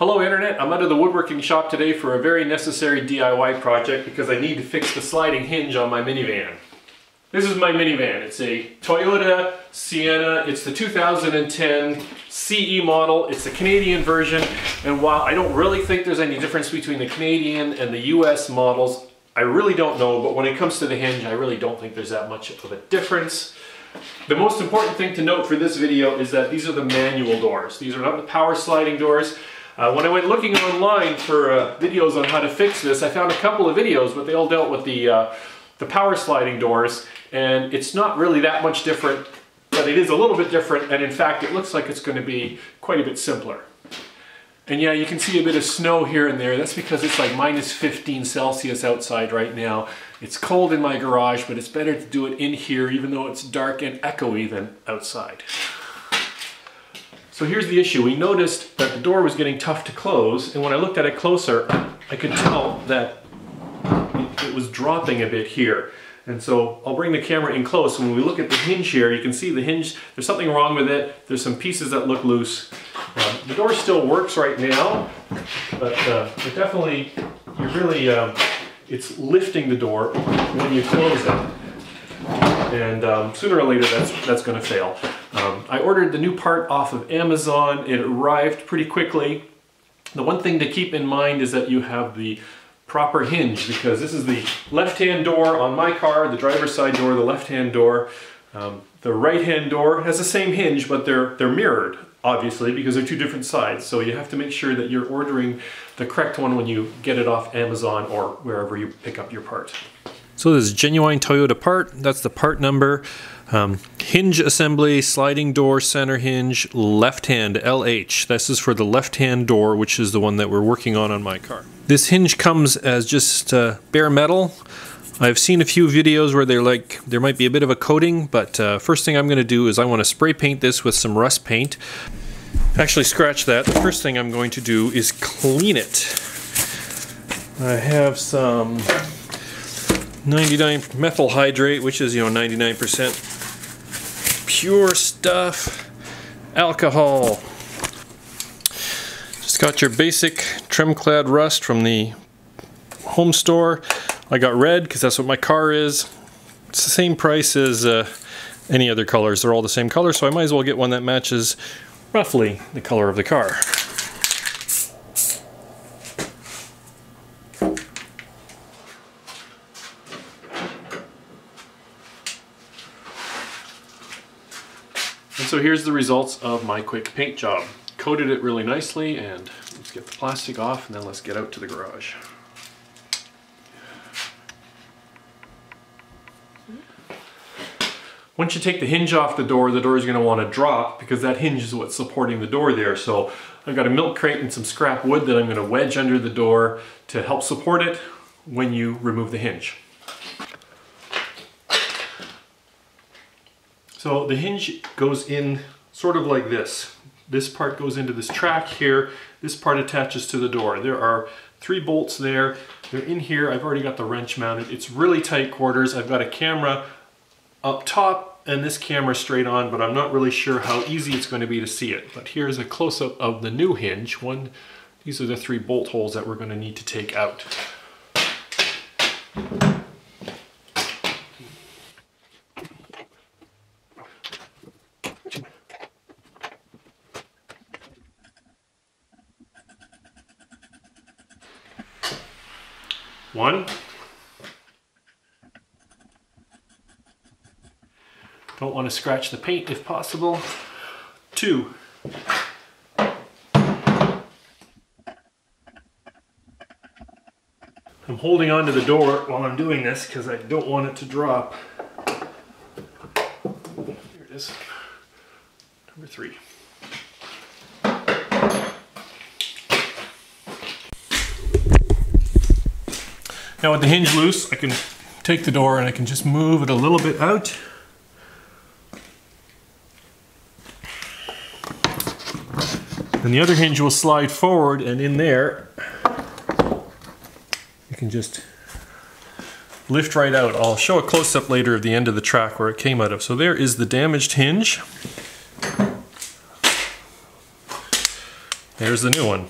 Hello Internet, I'm out of the woodworking shop today for a very necessary DIY project because I need to fix the sliding hinge on my minivan. This is my minivan. It's a Toyota Sienna. It's the 2010 CE model. It's the Canadian version, and while I don't really think there's any difference between the Canadian and the US models, I really don't know, but when it comes to the hinge, I really don't think there's that much of a difference. The most important thing to note for this video is that these are the manual doors. These are not the power sliding doors. When I went looking online for videos on how to fix this, I found a couple of videos, but they all dealt with the power sliding doors, and it's not really that much different, but it is a little bit different, and in fact it looks like it's going to be quite a bit simpler. And yeah, you can see a bit of snow here and there. That's because it's like minus 15 Celsius outside right now. It's cold in my garage, but it's better to do it in here even though it's dark and echoey than outside. So here's the issue. We noticed that the door was getting tough to close, and when I looked at it closer, I could tell that it was dropping a bit here. And so I'll bring the camera in close, and when we look at the hinge here, you can see the hinge, there's something wrong with it. There's some pieces that look loose. The door still works right now, but it definitely, it's lifting the door when you close it. And sooner or later that's going to fail. I ordered the new part off of Amazon. It arrived pretty quickly. The one thing to keep in mind is that you have the proper hinge, because this is the left-hand door on my car, the driver's side door, the left-hand door. The right-hand door has the same hinge, but they're mirrored, obviously, because they're two different sides. So you have to make sure that you're ordering the correct one when you get it off Amazon or wherever you pick up your part. So this is genuine Toyota part. That's the part number. Hinge assembly, sliding door, center hinge, left hand, LH. This is for the left hand door, which is the one that we're working on my car. This hinge comes as just bare metal. I've seen a few videos where there might be a bit of a coating, but first thing I'm going to do is I want to spray paint this with some rust paint. Actually, scratch that. The first thing I'm going to do is clean it. I have some 99 methyl hydrate, which is 99% pure stuff, alcohol. Just got your basic trim clad rust from the home store. I got red because that's what my car is. It's the same price as any other colors. They're all the same color, so I might as well get one that matches roughly the color of the car. And so here's the results of my quick paint job. Coated it really nicely, and let's get the plastic off, and then let's get out to the garage. Once you take the hinge off the door is going to want to drop, because that hinge is what's supporting the door there. So I've got a milk crate and some scrap wood that I'm going to wedge under the door to help support it when you remove the hinge. So the hinge goes in sort of like this. This part goes into this track here. This part attaches to the door. There are 3 bolts there. They're in here. I've already got the wrench mounted. It's really tight quarters. I've got a camera up top and this camera straight on, but I'm not really sure how easy it's going to be to see it. But here's a close-up of the new hinge. These are the 3 bolt holes that we're going to need to take out. One. Don't want to scratch the paint if possible. 2. I'm holding onto the door while I'm doing this because I don't want it to drop. Here it is. Number 3. Now with the hinge loose, I can take the door and I can just move it a little bit out. And the other hinge will slide forward, and in there, you can just lift right out. I'll show a close-up later of the end of the track where it came out of. So there is the damaged hinge. There's the new one.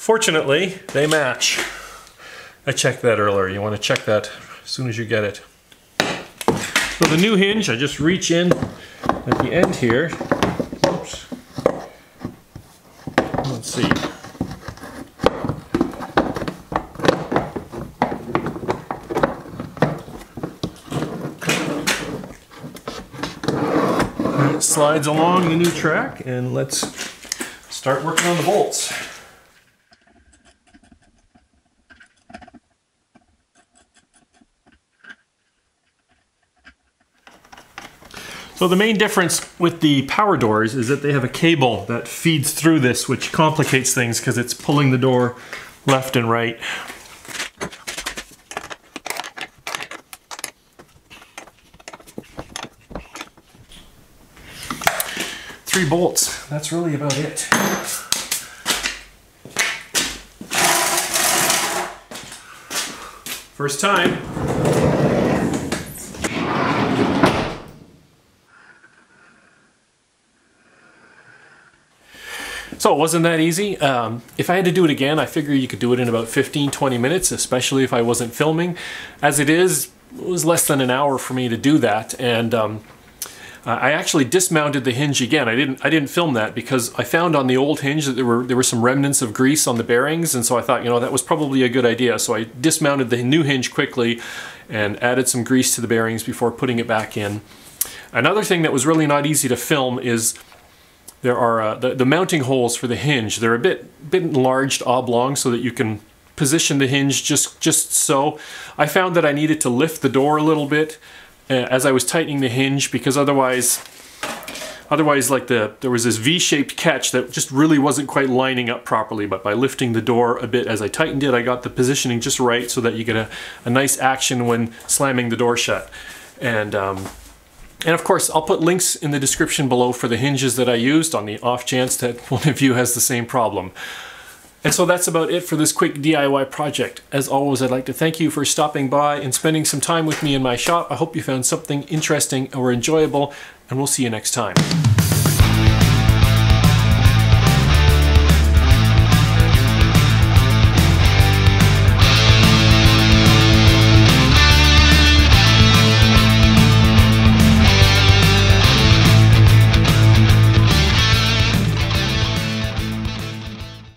Fortunately, they match. I checked that earlier. You want to check that as soon as you get it. So the new hinge, I just reach in at the end here. Oops. Let's see. It slides along the new track, and let's start working on the bolts. So the main difference with the power doors is that they have a cable that feeds through this, which complicates things because it's pulling the door left and right. Three bolts, that's really about it. First time. So it wasn't that easy. If I had to do it again, I figure you could do it in about 15-20 minutes, especially if I wasn't filming. As it is, it was less than an hour for me to do that, and I actually dismounted the hinge again. I didn't film that because I found on the old hinge that there were some remnants of grease on the bearings, and so I thought, you know, that was probably a good idea. So I dismounted the new hinge quickly and added some grease to the bearings before putting it back in. Another thing that was really not easy to film is there are the mounting holes for the hinge. They're a bit enlarged, oblong, so that you can position the hinge just so. I found that I needed to lift the door a little bit as I was tightening the hinge, because otherwise like there was this V-shaped catch that just really wasn't quite lining up properly. But by lifting the door a bit as I tightened it, I got the positioning just right so that you get a nice action when slamming the door shut. And of course, I'll put links in the description below for the hinges that I used on the off chance that one of you has the same problem. And so that's about it for this quick DIY project. As always, I'd like to thank you for stopping by and spending some time with me in my shop. I hope you found something interesting or enjoyable, and we'll see you next time.